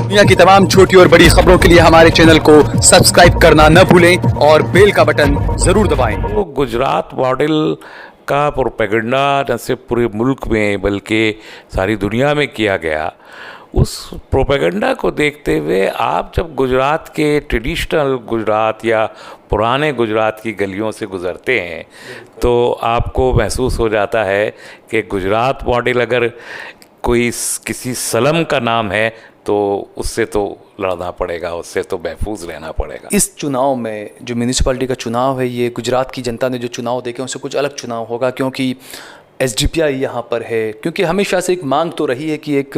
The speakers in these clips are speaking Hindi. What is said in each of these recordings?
दुनिया की तमाम छोटी और बड़ी खबरों के लिए हमारे चैनल को सब्सक्राइब करना न भूलें और बेल का बटन ज़रूर दबाएं। वो गुजरात मॉडल का प्रोपेगेंडा न सिर्फ पूरे मुल्क में बल्कि सारी दुनिया में किया गया। उस प्रोपेगेंडा को देखते हुए आप जब गुजरात के ट्रेडिशनल गुजरात या पुराने गुजरात की गलियों से गुज़रते हैं तो आपको महसूस हो जाता है कि गुजरात मॉडल अगर कोई किसी सलम का नाम है तो उससे तो लड़ना पड़ेगा, उससे तो महफूज रहना पड़ेगा। इस चुनाव में जो म्यूनिसिपैलिटी का चुनाव है, ये गुजरात की जनता ने जो चुनाव देखे उससे कुछ अलग चुनाव होगा, क्योंकि एसडीपीआई यहाँ पर है, क्योंकि हमेशा से एक मांग तो रही है कि एक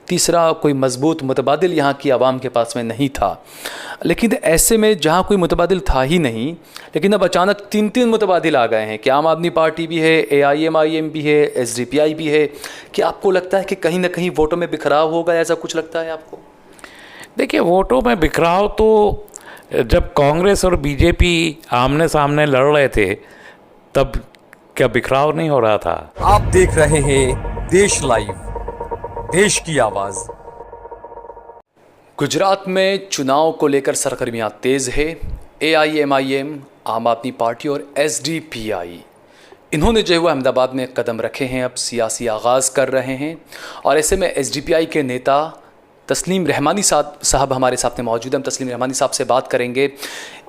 तीसरा कोई मजबूत मुतबादिल यहाँ की आवाम के पास में नहीं था। लेकिन ऐसे में जहाँ कोई मुतबादिल था ही नहीं, लेकिन अब अचानक तीन मुतबादिल आ गए हैं कि आम आदमी पार्टी भी है, AIMIM भी है, एसडीपीआई भी है। क्या आपको लगता है कि कहीं ना कहीं वोटों में बिखराव होगा, ऐसा कुछ लगता है आपको? देखिए, वोटों में बिखराव तो जब कांग्रेस और बीजेपी आमने सामने लड़ रहे थे तब क्या बिखराव नहीं हो रहा था? आप देख रहे हैं देश लाइव, देश की आवाज। गुजरात में चुनाव को लेकर सरगर्मियां तेज है। AIMIM, आम आदमी पार्टी और SDPI इन्होंने जो है वो अहमदाबाद में कदम रखे हैं, अब सियासी आगाज़ कर रहे हैं। और ऐसे में SDPI के नेता तस्लीम रहमानी साहब हमारे साथ में मौजूद हैं। हम तस्लीम रहमानी साहब से बात करेंगे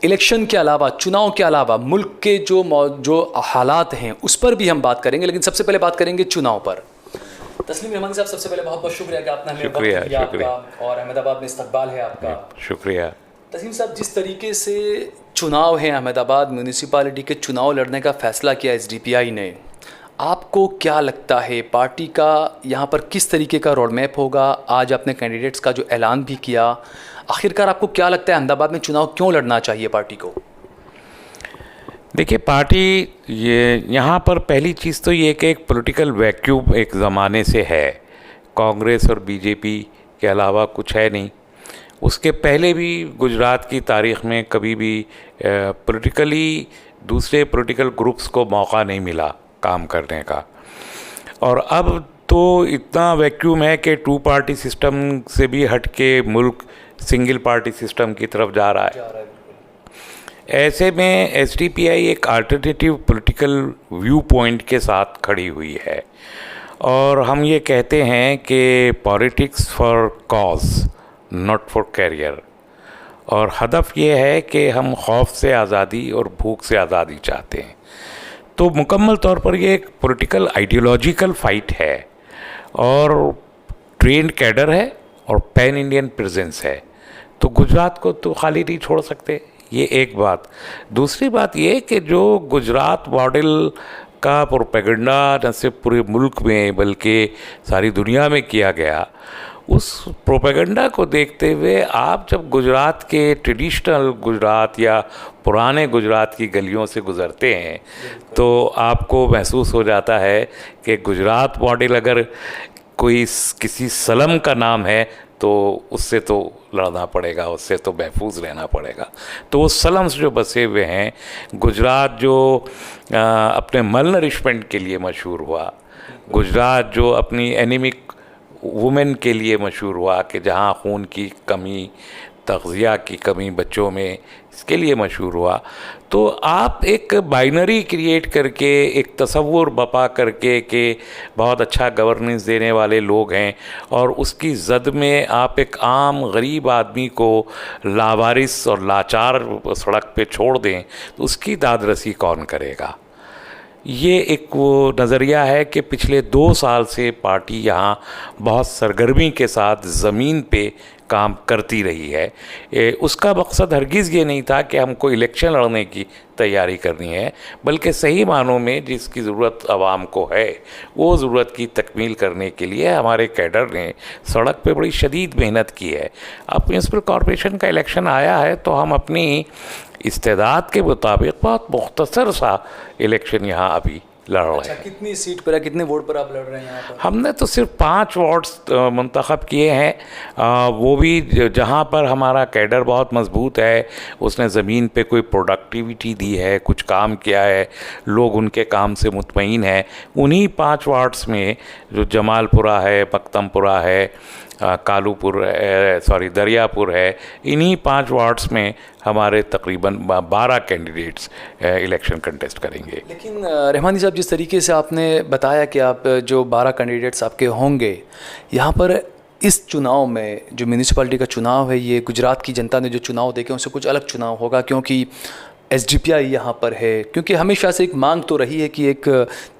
इलेक्शन के अलावा, चुनाव के अलावा मुल्क के जो हालात हैं उस पर भी हम बात करेंगे, लेकिन सबसे पहले बात करेंगे चुनाव पर। तस्लीम रहमानी साहब, सबसे पहले बहुत बहुत शुक्रिया कि आपने हमें वक्त दिया आपका, और अहमदाबाद में इस्तकबाल है आपका। शुक्रिया। तस्लीम साहब, जिस तरीके से चुनाव है, अहमदाबाद म्यूनिसिपैलिटी के चुनाव लड़ने का फैसला किया SDPI ने, आपको क्या लगता है पार्टी का यहाँ पर किस तरीके का रोड मैप होगा? आज आपने कैंडिडेट्स का जो ऐलान भी किया, आखिरकार आपको क्या लगता है अहमदाबाद में चुनाव क्यों लड़ना चाहिए पार्टी को? देखिए, पार्टी यहाँ पर पहली चीज़ तो ये कि एक पॉलिटिकल वैक्यूम एक ज़माने से है, कांग्रेस और बीजेपी के अलावा कुछ है नहीं। उसके पहले भी गुजरात की तारीख़ में कभी भी पॉलिटिकली दूसरे पॉलिटिकल ग्रुप्स को मौका नहीं मिला काम करने का। और अब तो इतना वैक्यूम है कि 2 पार्टी सिस्टम से भी हट के मुल्क सिंगल पार्टी सिस्टम की तरफ जा रहा है। ऐसे में SDPI एक अल्टरनेटिव पॉलिटिकल व्यू पॉइंट के साथ खड़ी हुई है, और हम ये कहते हैं कि politics for cause not for career. और हदफ ये है कि हम खौफ से आज़ादी और भूख से आज़ादी चाहते हैं। तो मुकम्मल तौर पर ये एक पॉलिटिकल आइडियोलॉजिकल फाइट है, और ट्रेंड कैडर है और पैन इंडियन प्रेजेंस है। तो गुजरात को तो खाली नहीं छोड़ सकते, ये एक बात। दूसरी बात ये कि जो गुजरात मॉडल का प्रोपेगेंडा न सिर्फ पूरे मुल्क में बल्कि सारी दुनिया में किया गया, उस प्रोपेगेंडा को देखते हुए आप जब गुजरात के ट्रेडिशनल गुजरात या पुराने गुजरात की गलियों से गुज़रते हैं तो आपको महसूस हो जाता है कि गुजरात मॉडल अगर कोई किसी सलम का नाम है तो उससे तो लड़ना पड़ेगा, उससे तो महफूज रहना पड़ेगा। तो वो सलम्स जो बसे हुए हैं, गुजरात जो अपने मल नरिशमेंट के लिए मशहूर हुआ, गुजरात जो अपनी एनीमिक वुमेन के लिए मशहूर हुआ कि जहाँ खून की कमी, तग़ज़िया की कमी बच्चों में, इसके लिए मशहूर हुआ। तो आप एक बाइनरी क्रिएट करके, एक तसव्वुर बपा करके कि बहुत अच्छा गवर्नेंस देने वाले लोग हैं, और उसकी जद में आप एक आम गरीब आदमी को लावारिस और लाचार सड़क पे छोड़ दें तो उसकी दादरसी कौन करेगा? ये एक वो नज़रिया है कि पिछले 2 साल से पार्टी यहाँ बहुत सरगर्मी के साथ ज़मीन पे काम करती रही है। उसका मकसद हरगिज़ ये नहीं था कि हमको इलेक्शन लड़ने की तैयारी करनी है, बल्कि सही मानों में जिसकी ज़रूरत आवाम को है वो ज़रूरत की तकमील करने के लिए हमारे कैडर ने सड़क पे बड़ी शदीद मेहनत की है। अब म्यूनसिपल कॉरपोरेशन का इलेक्शन आया है तो हम अपनी इस्तेदाद के मुताबिक बहुत मुख्तसर सा इलेक्शन यहाँ अभी लड़ रहे अच्छा, हैं। कितनी सीट पर है, कितने वोट पर आप लड़ रहे हैं यहाँ पर? हमने तो सिर्फ 5 वार्ड्स मुंतखब किए हैं, वो भी जहाँ पर हमारा कैडर बहुत मजबूत है, उसने ज़मीन पे कोई प्रोडक्टिविटी दी है, कुछ काम किया है, लोग उनके काम से मुतमईन हैं। उन्हीं 5 वार्ड्स में जो जमालपुरा है, मकतमपुरा है, कालूपुर है, दरियापुर है, इन्हीं 5 वार्ड्स में हमारे तकरीबन 12 कैंडिडेट्स इलेक्शन कंटेस्ट करेंगे। लेकिन रहमानी साहब, जिस तरीके से आपने बताया कि आप जो 12 कैंडिडेट्स आपके होंगे यहाँ पर, इस चुनाव में जो म्यूनिसिपैलिटी का चुनाव है, ये गुजरात की जनता ने जो चुनाव देखे उनसे कुछ अलग चुनाव होगा, क्योंकि एसडीपीआई यहाँ पर है, क्योंकि हमेशा से एक मांग तो रही है कि एक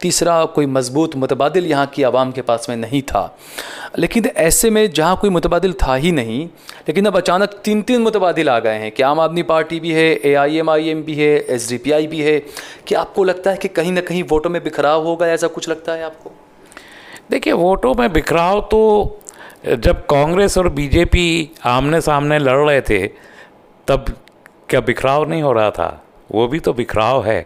तीसरा कोई मजबूत मुतबादिल यहाँ की आवाम के पास में नहीं था। लेकिन ऐसे में जहाँ कोई मुतबादिल था ही नहीं, लेकिन अब अचानक 3 मुतबादिल आ गए हैं कि आम आदमी पार्टी भी है, AIMIM भी है, एसडीपीआई भी है। कि आपको लगता है कि कहीं ना कहीं वोटों में बिखराव होगा, ऐसा कुछ लगता है आपको? देखिए, वोटों में बिखराव तो जब कांग्रेस और बीजेपी आमने सामने लड़ रहे थे तब क्या बिखराव नहीं हो रहा था? वो भी तो बिखराव है।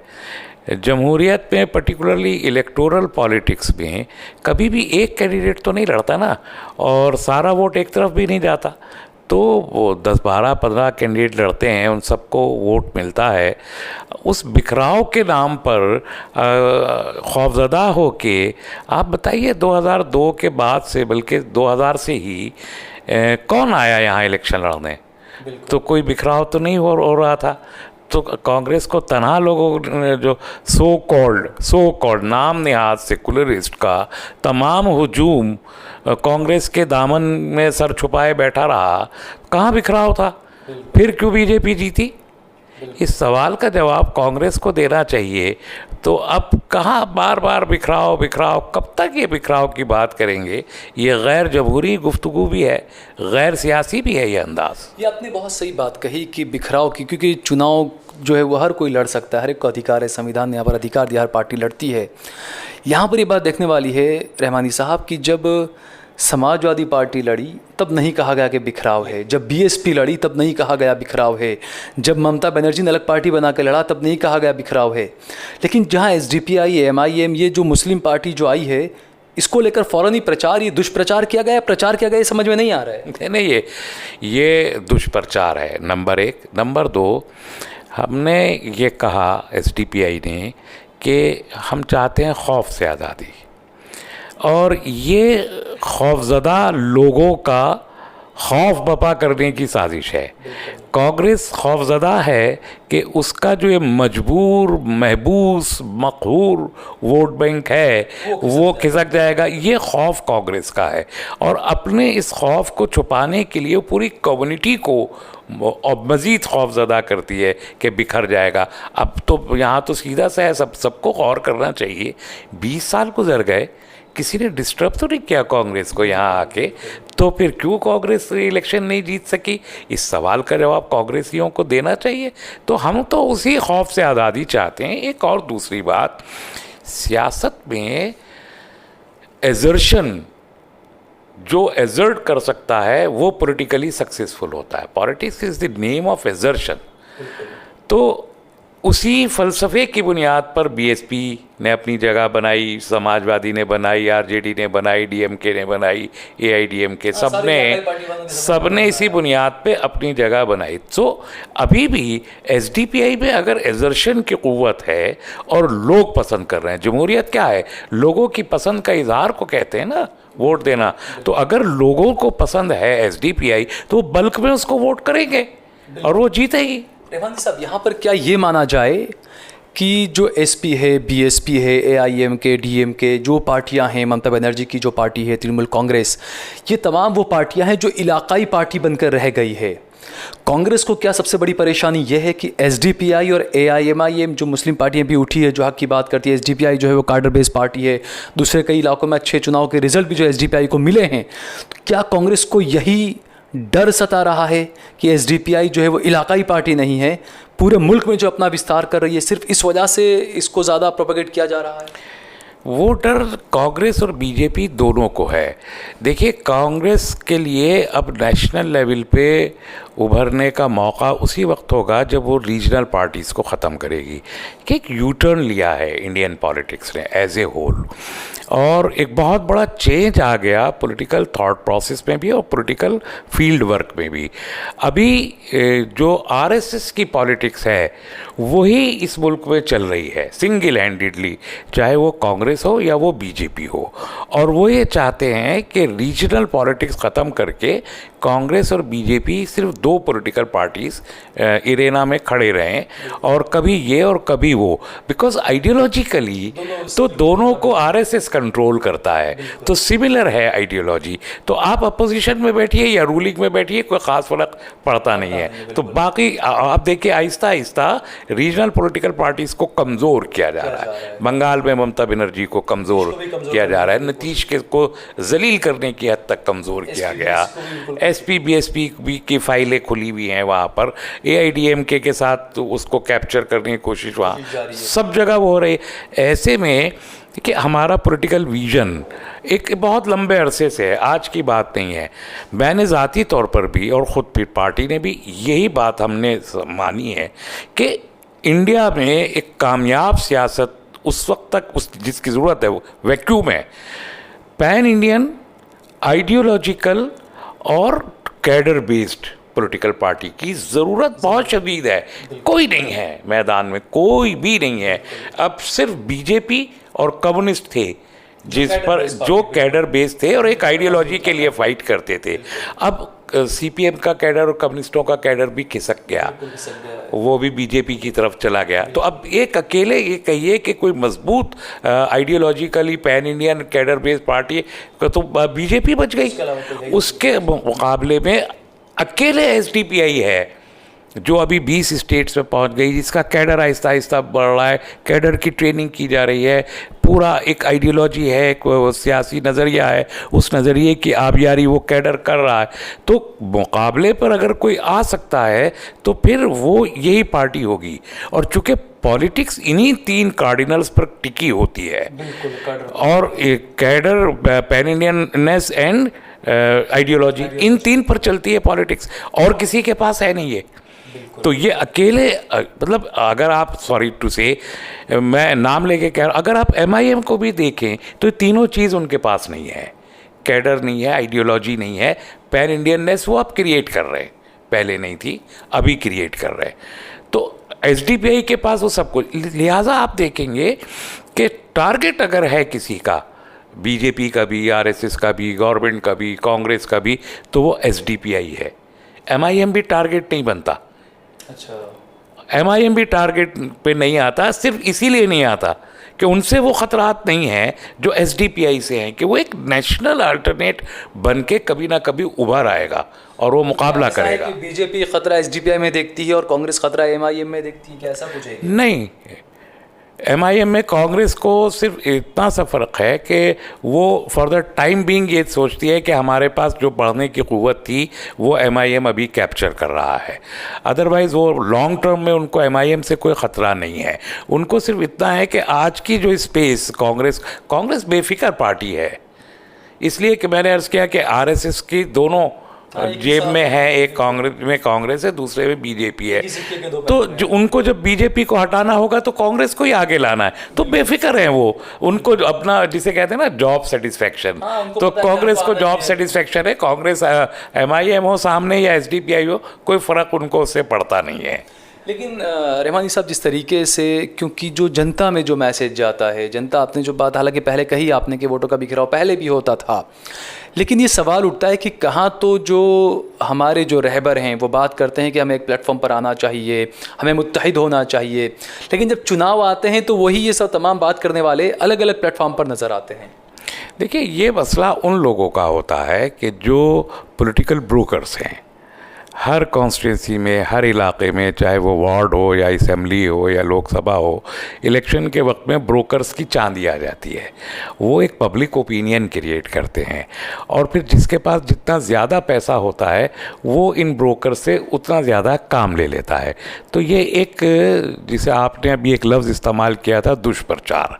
जमहूरियत में, पर्टिकुलरली इलेक्टोरल पॉलिटिक्स में, कभी भी एक कैंडिडेट तो नहीं लड़ता ना, और सारा वोट एक तरफ भी नहीं जाता। तो वो 10, 12, 15 कैंडिडेट लड़ते हैं, उन सबको वोट मिलता है। उस बिखराव के नाम पर खौफज़दा हो के आप बताइए, 2002 के बाद से, बल्कि 2000 से ही कौन आया यहाँ इलेक्शन लड़ने? तो कोई बिखराव तो नहीं हो रहा था। तो कांग्रेस को तनहा लोगों ने जो सो कॉल्ड नाम नेहाद सेकुलरिस्ट का तमाम हुजूम कांग्रेस के दामन में सर छुपाए बैठा रहा, कहाँ बिखराव था? फिर क्यों बीजेपी जीती? इस सवाल का जवाब कांग्रेस को देना चाहिए। तो अब कहाँ बार बार बिखराव, कब तक ये बिखराव की बात करेंगे? ये गैर जमहूरी गुफ्तगू भी है, गैर सियासी भी है ये अंदाज़। ये आपने बहुत सही बात कही कि बिखराव की, क्योंकि चुनाव जो है वो हर कोई लड़ सकता है, हर एक को अधिकार है, संविधान ने यहाँ पर अधिकार दिया, हर पार्टी लड़ती है। यहाँ पर ये बात देखने वाली है रहमानी साहब कि जब समाजवादी पार्टी लड़ी तब नहीं कहा गया कि बिखराव है, जब BSP लड़ी तब नहीं कहा गया बिखराव है, जब ममता बनर्जी ने अलग पार्टी बना के लड़ा तब नहीं कहा गया बिखराव है। लेकिन जहाँ SDPI, MIM, ये जो मुस्लिम पार्टी जो आई है, इसको लेकर फ़ौरन ही प्रचार, ये दुष्प्रचार किया गया, प्रचार किया गया, ये समझ में नहीं आ रहा है। नहीं, ये दुष्प्रचार है, नंबर 1। नंबर 2, हमने ये कहा SDPI ने कि हम चाहते हैं खौफ से आज़ादी, और ये खौफज़दा लोगों का खौफ बपा करने की साजिश है। कांग्रेस खौफज़दा है कि उसका जो ये मजबूर, महबूस, मक़हूर वोट बैंक है वो खिसक जाएगा। ये खौफ कांग्रेस का है, और अपने इस खौफ को छुपाने के लिए पूरी कम्युनिटी को और मज़ीद खौफज़दा करती है कि बिखर जाएगा। अब तो यहाँ तो सीधा सा है, सबको गौर करना चाहिए। 20 साल गुजर गए, किसी ने डिस्टर्ब तो नहीं किया कांग्रेस को यहाँ आके, तो फिर क्यों कांग्रेस इलेक्शन नहीं जीत सकी? इस सवाल का जवाब कांग्रेसियों को देना चाहिए। तो हम तो उसी खौफ से आज़ादी चाहते हैं। एक और दूसरी बात, सियासत में एजर्शन जो एजर्ट कर सकता है वो पॉलिटिकली सक्सेसफुल होता है। Politics is the name of assertion. तो उसी फ़लसफ़े की बुनियाद पर BSP ने अपनी जगह बनाई, समाजवादी ने बनाई, RJD ने बनाई, DMK ने बनाई, AIDMK, सबने इसी बुनियाद पे अपनी जगह बनाई। तो अभी भी SDPI में अगर एजर्शन की क़ुव्वत है और लोग पसंद कर रहे हैं, जमहूरियत क्या है? लोगों की पसंद का इजहार को कहते हैं ना, वोट देना। तो अगर लोगों को पसंद है SDPI तो बल्क में उसको वोट करेंगे और वो जीतेगी। रहमान साहब, यहाँ पर क्या ये माना जाए कि जो SP है, BSP है, AIMK, DMK, जो पार्टियाँ हैं, ममता बनर्जी की जो पार्टी है, तृणमूल कांग्रेस, ये तमाम वो पार्टियाँ हैं जो इलाकाई पार्टी बनकर रह गई है। कांग्रेस को क्या सबसे बड़ी परेशानी यह है कि SDPI और AIMIM जो मुस्लिम पार्टियाँ भी उठी है, जो हक की बात करती है, SDPI जो है वो कार्डर बेस्ड पार्टी है, दूसरे कई इलाकों में अच्छे चुनाव के रिजल्ट भी जो SDPI को मिले हैं, तो क्या कांग्रेस को यही डर सता रहा है कि SDPI जो है वो इलाकाई पार्टी नहीं है, पूरे मुल्क में जो अपना विस्तार कर रही है, सिर्फ इस वजह से इसको ज़्यादा प्रोपेगेट किया जा रहा है? वो डर कांग्रेस और BJP दोनों को है। देखिए, कांग्रेस के लिए अब नेशनल लेवल पे उभरने का मौका उसी वक्त होगा जब वो रीजनल पार्टीज़ को ख़त्म करेगी। कि एक यू टर्न लिया है इंडियन पॉलिटिक्स ने एज ए होल, और एक बहुत बड़ा चेंज आ गया पॉलिटिकल थॉट प्रोसेस में भी और पॉलिटिकल फील्ड वर्क में भी। अभी जो आरएसएस की पॉलिटिक्स है वही इस मुल्क में चल रही है सिंगल हैंडेडली, चाहे वो कांग्रेस हो या वो बीजेपी हो। और वो ये चाहते हैं कि रीजनल पॉलिटिक्स ख़त्म करके कांग्रेस और बीजेपी सिर्फ दो पॉलिटिकल पार्टीज़ इरेना में खड़े रहें, और कभी ये और कभी वो, बिकॉज आइडियोलॉजिकली तो दोनों को आरएसएस कंट्रोल करता है, तो सिमिलर है आइडियोलॉजी। तो आप अपोजिशन में बैठिए या रूलिंग में बैठिए, कोई ख़ास फर्क पड़ता नहीं है। तो बाकी आप देखिए Aahista Aahista regional political parties को कमज़ोर किया जा रहा है। बंगाल में ममता बनर्जी को कमज़ोर किया जा रहा है, नीतीश के को जलील करने की हद तक कमज़ोर किया गया। एसपी बीएसपी की फाइलें खुली हुई हैं वहाँ पर, एआईडीएमके के साथ उसको कैप्चर करने की कोशिश वहाँ सब जगह वो हो रही। ऐसे में कि हमारा पॉलिटिकल विजन एक बहुत लंबे अरसे से है, आज की बात नहीं है। मैंने ज़ाती तौर पर भी और ख़ुद भी पार्टी ने भी यही बात हमने मानी है कि इंडिया में एक कामयाब सियासत उस वक्त तक जिसकी ज़रूरत है वो वैक्यूम है। पैन इंडियन आइडियोलॉजिकल और कैडर बेस्ड पॉलिटिकल पार्टी की ज़रूरत बहुत शदीद है। कोई नहीं है मैदान में, कोई भी नहीं है। अब सिर्फ बीजेपी और कम्युनिस्ट थे जिस पर जो कैडर बेस थे और एक आइडियोलॉजी के लिए फाइट करते थे। अब सीपीएम का कैडर और कम्युनिस्टों का कैडर भी खिसक गया, वो भी बीजेपी की तरफ चला गया। तो अब एक अकेले ये कहिए कि कोई मजबूत ideologically pan Indian cadre based party तो बीजेपी बच गई। उसके मुकाबले में अकेले एसडीपीआई है जो अभी 20 स्टेट्स में पहुंच गई, जिसका कैडर आहिस्ता आहिस्ता बढ़ रहा है, कैडर की ट्रेनिंग की जा रही है, पूरा एक आइडियोलॉजी है, एक सियासी नज़रिया है, उस नज़रिए की आबियारी वो कैडर कर रहा है। तो मुकाबले पर अगर कोई आ सकता है तो फिर वो यही पार्टी होगी। और चूँकि पॉलिटिक्स इन्हीं 3 कार्डिनल्स पर टिकी होती है, और cadre, pan Indianness and ideology, इन 3 पर चलती है पॉलिटिक्स, और किसी के पास है नहीं है। तो ये अकेले मतलब अगर आप, सॉरी टू से मैं नाम लेके कह रहा हूँ, अगर आप एमआईएम को भी देखें तो ये तीनों चीज़ उनके पास नहीं है। कैडर नहीं है, आइडियोलॉजी नहीं है, पैन इंडियननेस वो अब क्रिएट कर रहे हैं, पहले नहीं थी अभी क्रिएट कर रहे हैं। तो एसडीपीआई के पास वो सब कुछ, लिहाजा आप देखेंगे कि टारगेट अगर है किसी का, बीजेपी का भी, आरएसएस का भी, गवर्नमेंट का भी, कांग्रेस का भी, तो वो एसडीपीआई है। एमआईएम भी टारगेट नहीं बनता। अच्छा, एमआईएम भी टारगेट पे नहीं आता, सिर्फ इसीलिए नहीं आता कि उनसे वो ख़तरात नहीं हैं जो एसडीपीआई से हैं, कि वो एक नेशनल अल्टरनेट बन के कभी ना कभी उभर आएगा और वो मुकाबला करेगा। बीजेपी खतरा एसडीपीआई में देखती है और कांग्रेस खतरा एमआईएम में देखती है, क्या ऐसा कुछ है? नहीं, एमआईएम में कांग्रेस को सिर्फ इतना सा फ़र्क है कि वो फॉर द टाइम बीइंग ये सोचती है कि हमारे पास जो बढ़ने की क़ुव्वत थी वो एमआईएम अभी कैप्चर कर रहा है। अदरवाइज़ वो लॉन्ग टर्म में उनको एमआईएम से कोई ख़तरा नहीं है। उनको सिर्फ इतना है कि आज की जो स्पेस कांग्रेस बेफिक्र पार्टी है, इसलिए कि मैंने अर्ज़ किया कि आरएसएस की दोनों जेब में है, एक कांग्रेस है, दूसरे में बीजेपी है। तो जो उनको जब बीजेपी को हटाना होगा तो कांग्रेस को ही आगे लाना है, तो बेफिक्र हैं वो। उनको अपना जिसे कहते हैं ना जॉब सेटिस्फैक्शन, तो कांग्रेस को जॉब सेटिस्फैक्शन है। कांग्रेस एमआईएम हो सामने या एसडीपीआई हो, कोई फ़र्क उनको उससे पड़ता नहीं है। लेकिन रहमानी साहब, जिस तरीके से, क्योंकि जो जनता में जो मैसेज जाता है, जनता, आपने जो बात हालांकि पहले कही आपने कि वोटों का बिखराव पहले भी होता था, लेकिन ये सवाल उठता है कि कहाँ तो जो हमारे जो रहबर हैं वो बात करते हैं कि हमें एक प्लेटफॉर्म पर आना चाहिए, हमें मुत्तहिद होना चाहिए, लेकिन जब चुनाव आते हैं तो वही ये सब तमाम बात करने वाले अलग अलग प्लेटफॉर्म पर नज़र आते हैं। देखिए, ये मसला उन लोगों का होता है कि जो पॉलिटिकल ब्रोकर्स हैं, हर कॉन्स्टिट्यूंसी में, हर इलाके में, चाहे वो वार्ड हो या असेंबली हो या लोकसभा हो, इलेक्शन के वक्त में ब्रोकर्स की चांदी आ जाती है। वो एक पब्लिक ओपिनियन क्रिएट करते हैं, और फिर जिसके पास जितना ज़्यादा पैसा होता है वो इन ब्रोकर से उतना ज़्यादा काम ले लेता है। तो ये एक, जिसे आपने अभी एक लफ्ज़ इस्तेमाल किया था, दुष्प्रचार,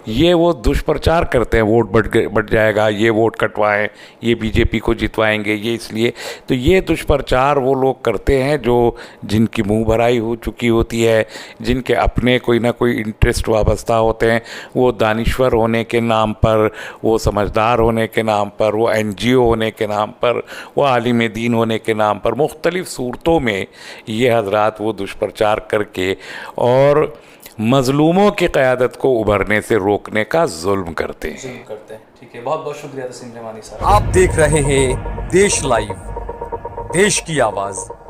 ये वो दुष्प्रचार करते हैं, वोट बढ़ जाएगा, ये वोट कटवाएं, ये बीजेपी को जितवाएंगे, ये इसलिए। तो ये दुष्प्रचार वो लोग करते हैं जो जिनकी मुंह भराई हो चुकी होती है, जिनके अपने कोई ना कोई इंटरेस्ट वाबस्ता होते हैं। वो दानिश्वर होने के नाम पर, वो समझदार होने के नाम पर, वो NGO होने के नाम पर, वो आलिम दीन होने के नाम पर मुख्तलिफ़ सूरतों में ये हजरात वो दुष्प्रचार करके और मज़लूमों की क़यादत को उभरने से रोकने का जुल्म करते हैं। ठीक है, बहुत बहुत शुक्रिया तस्लीम रहमानी साहब। आप देख रहे हैं देश लाइव, देश की आवाज़।